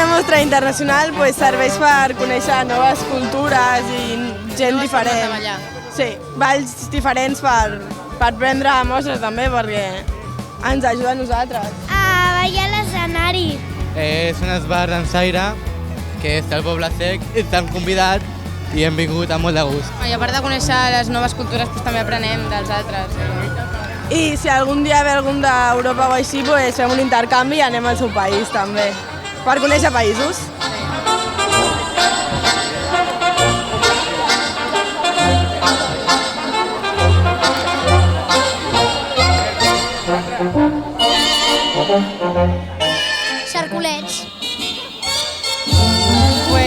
Una mostra internacional serveix per conèixer noves cultures i gent diferent. Sí, balls diferents per prendre mostres també, perquè ens ajuda a nosaltres. A ballar a l'escenari. És un esbar dansaire que està al Poble Sec, estan convidats i hem vingut amb molt de gust. I a part de conèixer les noves cultures, també aprenem dels altres. I si algun dia ve algun d'Europa o així, fem un intercanvi i anem al seu país també, per conèixer països. Xarculets.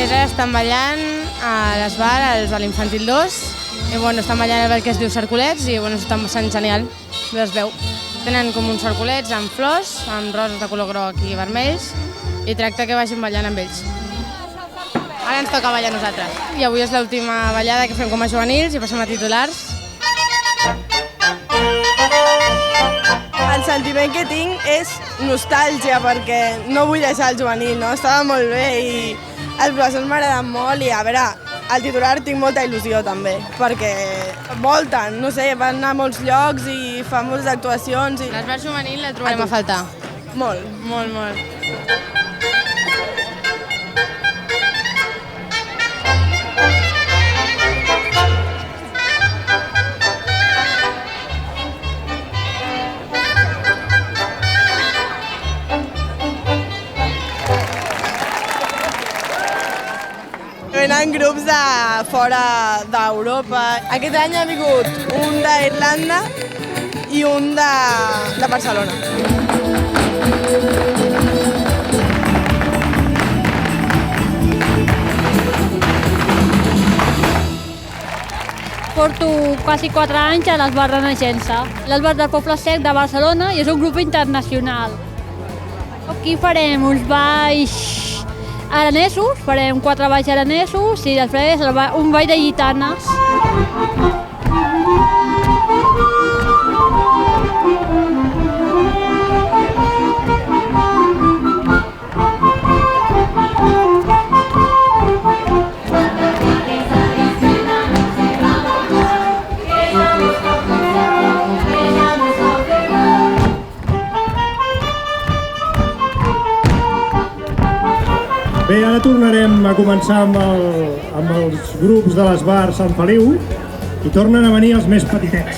Ara estan ballant a l'Esbar, a l'Infantil 2, i estan ballant el ball que es diu Xarculets i estan passant genial, es veu. Tenen com uns xarculets amb flors, amb roses de color groc i vermells, i tracta que vagin ballant amb ells. Ara ens toca ballar a nosaltres. I avui és l'última ballada que fem com a juvenils i passem a titulars. El sentiment que tinc és nostàlgia, perquè no vull deixar el juvenil, no? Estava molt bé i els professors m'agraden molt i, a veure, al titular tinc molta il·lusió també, perquè volten, no sé, van a molts llocs i fan moltes actuacions. L'Esbar juvenil el trobarem a faltar. Molt. Molt, molt. Venen grups de fora d'Europa. Aquest any ha vingut un d'Irlanda i un de Barcelona. Porto quasi 4 anys a l'Esbar Renaixença, l'Esbar del Poble Sec de Barcelona, i és un grup internacional. Aquí farem uns balls aranesos, farem 4 balls aranesos i després un ball de gitanes. Bé, ara tornarem a començar amb els grups de l'Esbar Sant Feliu i tornen a venir els més petitets.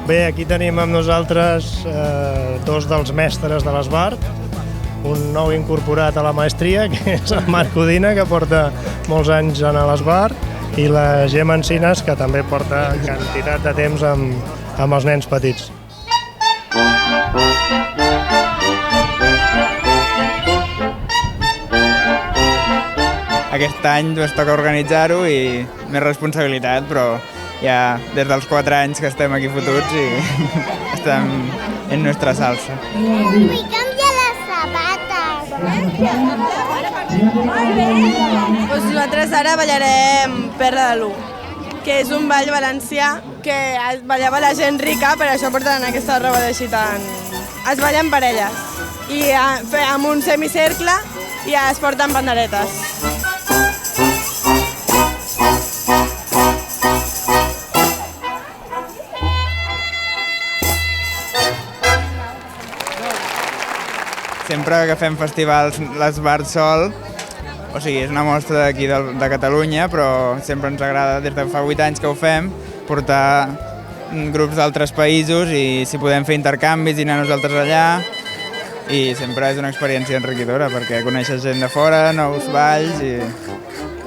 Bé, aquí tenim amb nosaltres dos dels mestres de l'Esbar, un nou incorporat a la maestria, que és el Marc Udina, que porta molts anys a l'Esbar, i la Gemma Encinas, que també porta quantitat de temps amb els nens petits. Aquest any ens toca organitzar-ho i més responsabilitat, però ja des dels 4 anys que estem aquí fotuts i estem en nostra salsa. Vull canviar les sabates. Nosaltres ara ballarem Perra de Lu, que és un ball valencià que ballava la gent rica, per això porten aquesta roba així tan... Es balla en parelles i amb un semicercle i es porten panderetes. Sempre que fem festivals l'Esbar sol, o sigui, és una mostra d'aquí de Catalunya, però sempre ens agrada, des de fa 8 anys que ho fem, portar grups d'altres països i si podem fer intercanvis i anar nosaltres allà. I sempre és una experiència enriquidora perquè coneixes gent de fora, nous balls i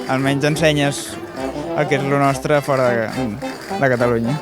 almenys ensenyes el que és el nostre fora de Catalunya.